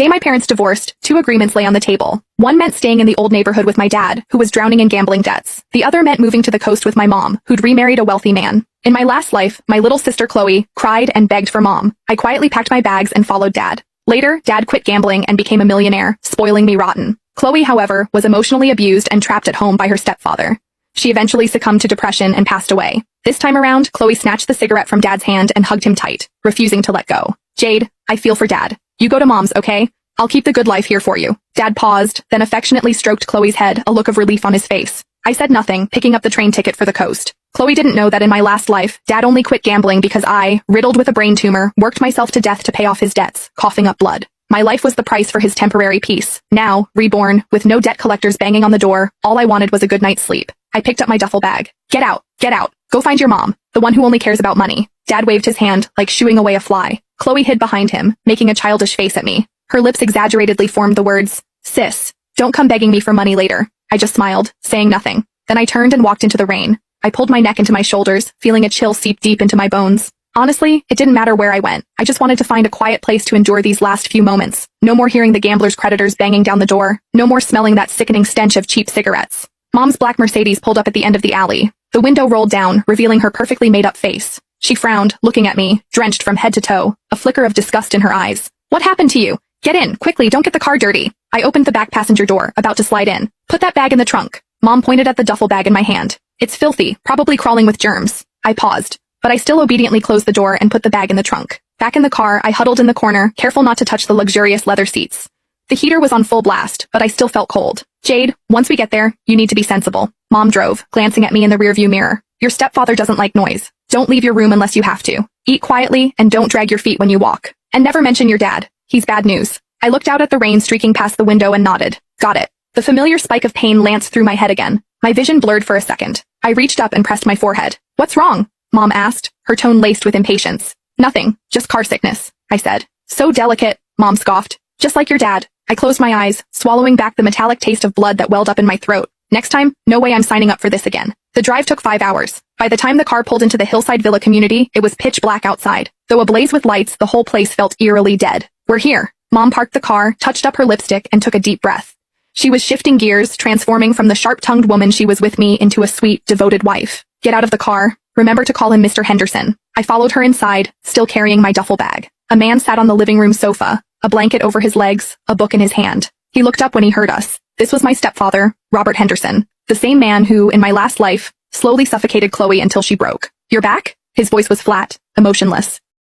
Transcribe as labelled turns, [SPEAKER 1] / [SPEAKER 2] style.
[SPEAKER 1] The day my parents divorced, two agreements lay on the table. One meant staying in the old neighborhood with my dad, who was drowning in gambling debts. The other meant moving to the coast with my mom, who'd remarried a wealthy man. In my last life, my little sister Chloe cried and begged for mom. I quietly packed my bags and followed dad. Later, dad quit gambling and became a millionaire, spoiling me rotten. Chloe, however, was emotionally abused and trapped at home by her stepfather. She eventually succumbed to depression and passed away. This time around, Chloe snatched the cigarette from dad's hand and hugged him tight, refusing to let go. Jade, I feel for dad. You go to mom's, okay? I'll keep the good life here for you. Dad paused, then affectionately stroked Chloe's head, a look of relief on his face. I said nothing, picking up the train ticket for the coast. Chloe didn't know that in my last life, dad only quit gambling because I, riddled with a brain tumor, worked myself to death to pay off his debts, coughing up blood. My life was the price for his temporary peace. Now, reborn, with no debt collectors banging on the door, all I wanted was a good night's sleep. I picked up my duffel bag. Get out, go find your mom, the one who only cares about money. Dad waved his hand, like shooing away a fly. Chloe hid behind him, making a childish face at me. Her lips exaggeratedly formed the words, "Sis, don't come begging me for money later." I just smiled, saying nothing. Then I turned and walked into the rain. I pulled my neck into my shoulders, feeling a chill seep deep into my bones. Honestly, it didn't matter where I went. I just wanted to find a quiet place to endure these last few moments. No more hearing the gambler's creditors banging down the door. No more smelling that sickening stench of cheap cigarettes. Mom's black Mercedes pulled up at the end of the alley. The window rolled down, revealing her perfectly made-up face. She frowned, looking at me, drenched from head to toe, a flicker of disgust in her eyes. "What happened to you? Get in, quickly, don't get the car dirty." I opened the back passenger door, about to slide in. "Put that bag in the trunk." Mom pointed at the duffel bag in my hand. "It's filthy, probably crawling with germs." I paused, but I still obediently closed the door and put the bag in the trunk. Back in the car, I huddled in the corner, careful not to touch the luxurious leather seats. The heater was on full blast, but I still felt cold. "Jade, once we get there, you need to be sensible." Mom drove, glancing at me in the rearview mirror. "Your stepfather doesn't like noise. Don't leave your room unless you have to. Eat quietly, and don't drag your feet when you walk. And never mention your dad. He's bad news." I looked out at the rain streaking past the window and nodded. Got it. The familiar spike of pain lanced through my head again. My vision blurred for a second. I reached up and pressed my forehead. "What's wrong?" Mom asked, her tone laced with impatience. "Nothing, just car sickness," I said. "So delicate," Mom scoffed. "Just like your dad." I closed my eyes, swallowing back the metallic taste of blood that welled up in my throat. Next time, no way I'm signing up for this again. The drive took 5 hours. By the time the car pulled into the Hillside Villa community, it was pitch black outside. Though ablaze with lights, the whole place felt eerily dead. "We're here." Mom parked the car, touched up her lipstick, and took a deep breath. She was shifting gears, transforming from the sharp-tongued woman she was with me into a sweet, devoted wife. "Get out of the car. Remember to call him Mr. Henderson." I followed her inside, still carrying my duffel bag. A man sat on the living room sofa, a blanket over his legs, a book in his hand. He looked up when he heard us. This was my stepfather, Robert Henderson, the same man who, in my last life, slowly suffocated Chloe until she broke. "You're back?" His voice was flat, emotionless.